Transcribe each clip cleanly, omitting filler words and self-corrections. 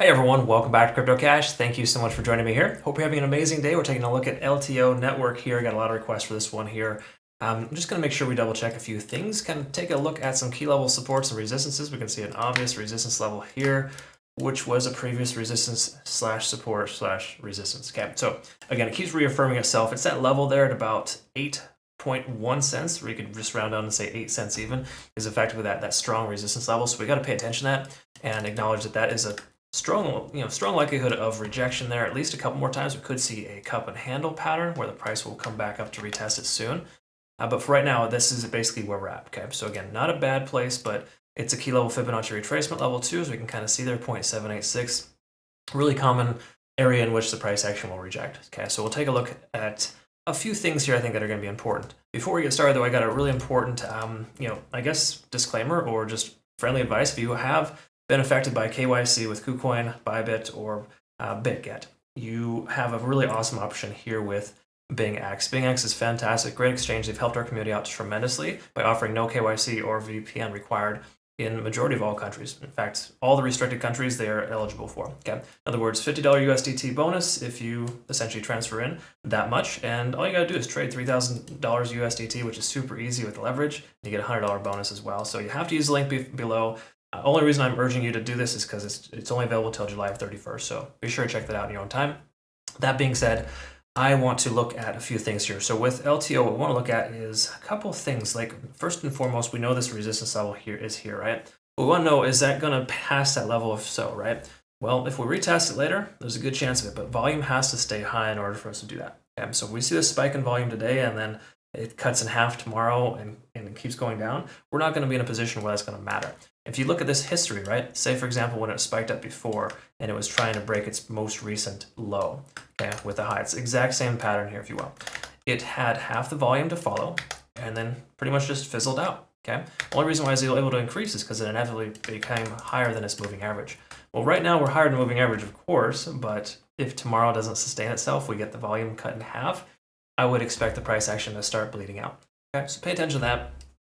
Hey everyone, welcome back to Crypto Cash. Thank you so much for joining me here. Hope you're having an amazing day. We're taking a look at LTO network here. I got a lot of requests for this one here. I'm just going to make sure we double check a few things, kind of take a look at some key level supports and resistances. We can see an obvious resistance level here, which was a previous resistance slash support slash resistance. Okay, so again, it keeps reaffirming itself. It's that level there at about 8.1 cents, or you could just round down and say 8 cents even, is effectively that strong resistance level. So we got to pay attention to that and acknowledge that that is a strong likelihood of rejection there. At least a couple more times we could see a cup and handle pattern where the price will come back up to retest it soon. But for right now, this is basically where we're at. Okay, so again, not a bad place, but it's a key level Fibonacci retracement level too, as we can kind of see there, 0.786. Really common area in which the price action will reject. Okay, so we'll take a look at a few things here I think that are going to be important. Before we get started though, I got a really important, I guess disclaimer or just friendly advice. If you have been affected by KYC with KuCoin, Bybit, or BitGet, you have a really awesome option here with BingX. BingX is fantastic, great exchange. They've helped our community out tremendously by offering no KYC or VPN required in the majority of all countries. In fact, all the restricted countries they are eligible for. Okay, in other words, $50 USDT bonus if you essentially transfer in that much, and all you gotta do is trade $3,000 USDT, which is super easy with leverage. You get a $100 bonus as well. So you have to use the link below. Only reason I'm urging you to do this is because it's only available until July 31st, so be sure to check that out in your own time. That being said, I want to look at a few things here. So with LTO, what we want to look at is a couple things. Like first and foremost, we know this resistance level here is here, right? What we want to know, is that going to pass that level? If so, right? Well, if we retest it later, there's a good chance of it, but volume has to stay high in order for us to do that. Okay? So if we see this spike in volume today and then it cuts in half tomorrow and it keeps going down, we're not going to be in a position where that's going to matter. If you look at this history, right, say for example when it spiked up before and it was trying to break its most recent low, okay, with a high, it's the exact same pattern here, if you will. It had half the volume to follow and then pretty much just fizzled out. Okay, the only reason why it's able to increase is because it inevitably became higher than its moving average. Well, right now we're higher than moving average, of course, but if tomorrow doesn't sustain itself, we get the volume cut in half, I would expect the price action to start bleeding out. Okay, so pay attention to that.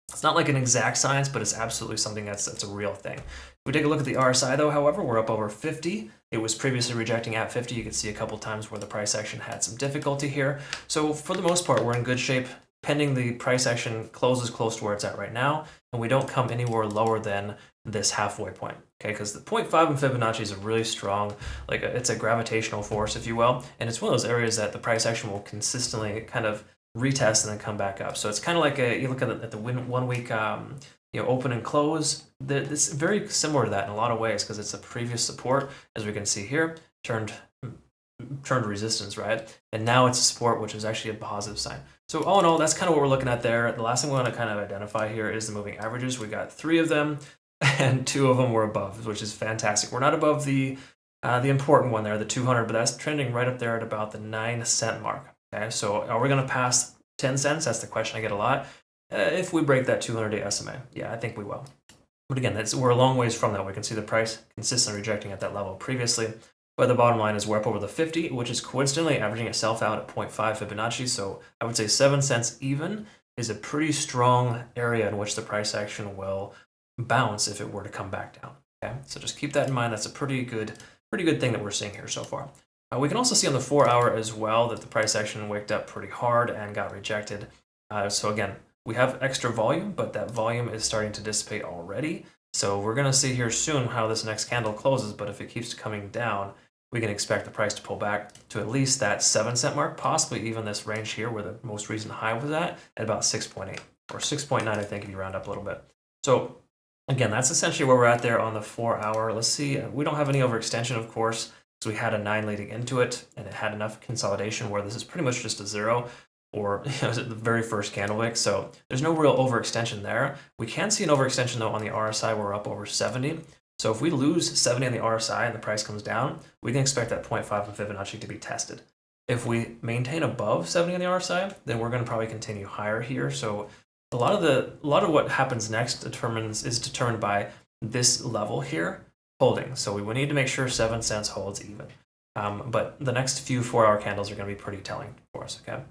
It's not like an exact science, but it's absolutely something that's a real thing. If we take a look at the RSI though, however, we're up over 50. It was previously rejecting at 50. You can see a couple times where the price action had some difficulty here. So for the most part, we're in good shape, pending the price action closes close to where it's at right now, and we don't come anywhere lower than this halfway point. Okay, because the 0.5 in Fibonacci is a really strong, it's a gravitational force, if you will, and it's one of those areas that the price action will consistently kind of retest and then come back up. So it's kind of like you look at the 1 week open and close. It's very similar to that in a lot of ways because it's a previous support, as we can see here, turned resistance, right? And now it's a support, which is actually a positive sign. So all in all, that's kind of what we're looking at there. The last thing we want to kind of identify here is the moving averages. We got 3 of them and 2 of them were above, which is fantastic. We're not above the important one there, the 200, but that's trending right up there at about the 9-cent mark. Okay, so are we going to pass 10 cents? That's the question I get a lot. If we break that 200-day SMA, yeah, I think we will. But again, we're a long ways from that. We can see the price consistently rejecting at that level previously. But the bottom line is we're up over the 50, which is coincidentally averaging itself out at 0.5 Fibonacci. So I would say 7 cents even is a pretty strong area in which the price action will bounce if it were to come back down. Okay, so just keep that in mind. That's a pretty good thing that we're seeing here so far. We can also see on the 4-hour as well that the price action waked up pretty hard and got rejected. So again, we have extra volume, but that volume is starting to dissipate already. So we're going to see here soon how this next candle closes, but if it keeps coming down, we can expect the price to pull back to at least that 7-cent mark, possibly even this range here where the most recent high was at about 6.8 or 6.9, I think, if you round up a little bit. So again, that's essentially where we're at there on the 4-hour. Let's see. We don't have any overextension, of course. So we had a 9 leading into it, and it had enough consolidation where this is pretty much just a 0, or the very first candle wick. So there's no real overextension there. We can see an overextension though on the RSI. We're up over 70. So if we lose 70 on the RSI and the price comes down, we can expect that 0.5 in Fibonacci to be tested. If we maintain above 70 on the RSI, then we're going to probably continue higher here. So a lot of what happens next is determined by this level here holding. So we will need to make sure 7 cents holds even. But the next few 4-hour candles are going to be pretty telling for us, okay?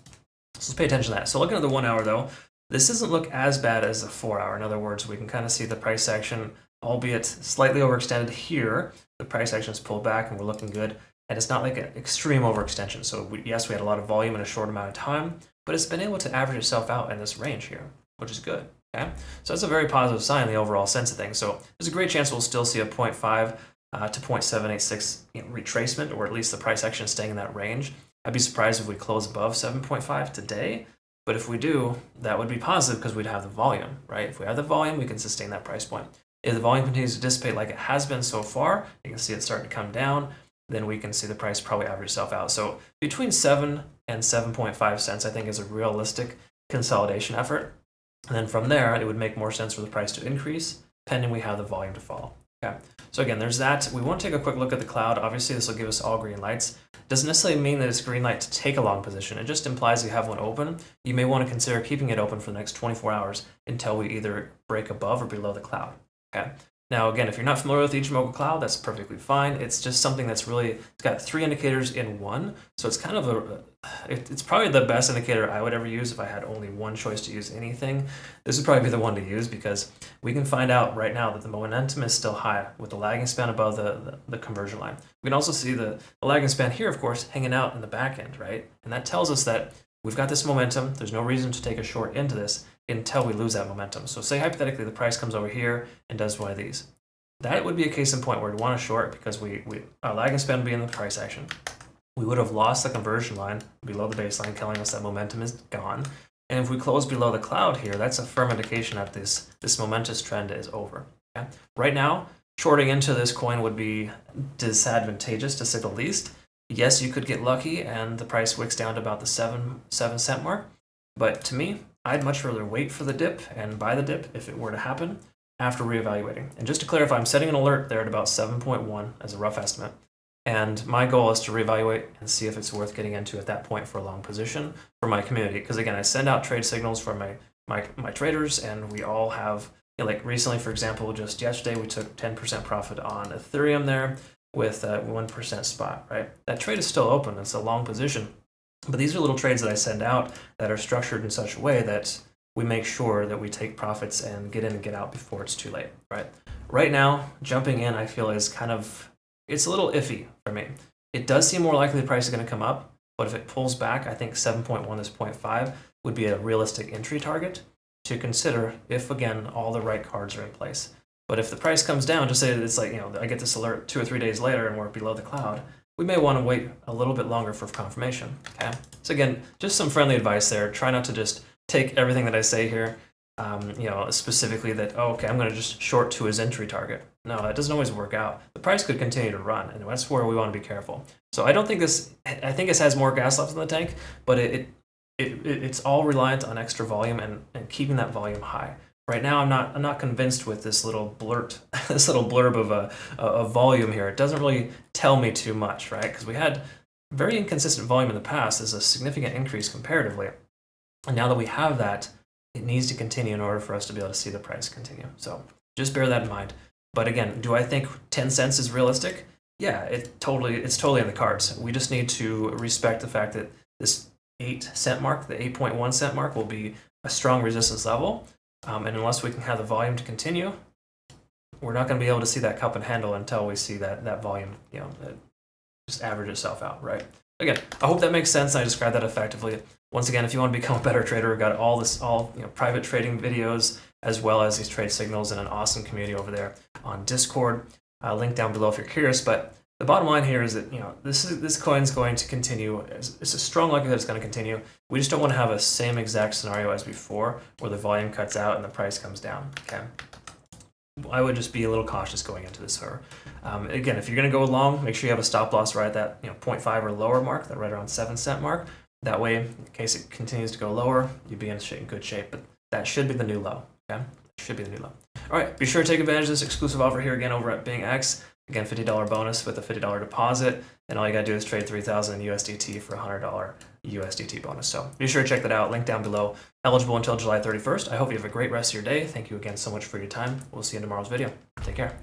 So let's pay attention to that. So looking at the 1 hour though, this doesn't look as bad as the 4 hour. In other words, we can kind of see the price action albeit slightly overextended here. The price action is pulled back and we're looking good. And it's not like an extreme overextension. So yes, we had a lot of volume in a short amount of time, but it's been able to average itself out in this range here, which is good. Okay, so that's a very positive sign in the overall sense of things. So there's a great chance we'll still see a 0.5 to 0.786 retracement, or at least the price action staying in that range. I'd be surprised if we close above 7.5 today, but if we do, that would be positive because we'd have the volume, right? If we have the volume, we can sustain that price point. If the volume continues to dissipate like it has been so far, you can see it starting to come down, then we can see the price probably average itself out. So between 7 and 7.5 cents, I think, is a realistic consolidation effort. And then from there, it would make more sense for the price to increase, pending we have the volume to fall. Okay. So again, there's that. We want to take a quick look at the cloud. Obviously, this will give us all green lights. Doesn't necessarily mean that it's green light to take a long position. It just implies you have one open. You may want to consider keeping it open for the next 24 hours until we either break above or below the cloud. Okay. Now, again, if you're not familiar with the Ichimoku cloud, that's perfectly fine. It's just something that's really, it's got 3 indicators in one. So it's kind of it's probably the best indicator I would ever use if I had only one choice to use anything. This would probably be the one to use because we can find out right now that the momentum is still high with the lagging span above the conversion line. We can also see the lagging span here, of course, hanging out in the back end, right? And that tells us that we've got this momentum. There's no reason to take a short into this until we lose that momentum. So say hypothetically the price comes over here and does one of these. That would be a case in point where we'd want to short because our lagging span would be in the price action. We would have lost the conversion line below the baseline, telling us that momentum is gone. And if we close below the cloud here, that's a firm indication that this momentous trend is over. Okay? Right now, shorting into this coin would be disadvantageous to say the least. Yes, you could get lucky and the price wicks down to about the 7 cent mark. But to me, I'd much rather wait for the dip and buy the dip if it were to happen after reevaluating. And just to clarify, I'm setting an alert there at about 7.1 as a rough estimate. And my goal is to reevaluate and see if it's worth getting into at that point for a long position for my community. Because again, I send out trade signals for my traders, and we all have, like recently, for example, just yesterday, we took 10% profit on Ethereum there with 1% spot, right? That trade is still open. It's a long position. But these are little trades that I send out that are structured in such a way that we make sure that we take profits and get in and get out before it's too late, right? Right now, jumping in, I feel is kind of, it's a little iffy for me. It does seem more likely the price is going to come up, but if it pulls back, I think 7.1 is 0.5 would be a realistic entry target to consider if, again, all the right cards are in place. But if the price comes down, just say that it's like, I get this alert 2 or 3 days later and we're below the cloud, we may want to wait a little bit longer for confirmation, okay? So again, just some friendly advice there. Try not to just take everything that I say here, specifically that, okay, I'm going to just short to his entry target. No, that doesn't always work out. The price could continue to run, and that's where we want to be careful. So I don't think I think this has more gas left in the tank, but it's all reliant on extra volume and keeping that volume high. Right now, I'm not convinced with this little blurb of a volume here. It doesn't really tell me too much, right? Because we had very inconsistent volume in the past. There's a significant increase comparatively. And now that we have that, it needs to continue in order for us to be able to see the price continue. So just bear that in mind. But again, do I think 10 cents is realistic? Yeah, it's totally in the cards. We just need to respect the fact that this 8 cent mark, the 8.1 cent mark, will be a strong resistance level. And unless we can have the volume to continue, we're not going to be able to see that cup and handle until we see that volume, just average itself out, right? Again, I hope that makes sense. I described that effectively. Once again, if you want to become a better trader, we've got all private trading videos as well as these trade signals and an awesome community over there on Discord. Link down below if you're curious. But the bottom line here is that this coin's going to continue. It's a strong likelihood it's going to continue. We just don't want to have a same exact scenario as before, where the volume cuts out and the price comes down. Okay. I would just be a little cautious going into this. Again, if you're going to go long, make sure you have a stop loss right at that 0.5 or lower mark, that right around 7 cent mark. That way, in case it continues to go lower, you'd be in good shape. But that should be the new low. Okay, should be the new low. All right, be sure to take advantage of this exclusive offer here again over at BingX. Again, $50 bonus with a $50 deposit, and all you gotta do is trade 3,000 USDT for a $100 USDT bonus. So be sure to check that out. Link down below. Eligible until July 31st. I hope you have a great rest of your day. Thank you again so much for your time. We'll see you in tomorrow's video. Take care.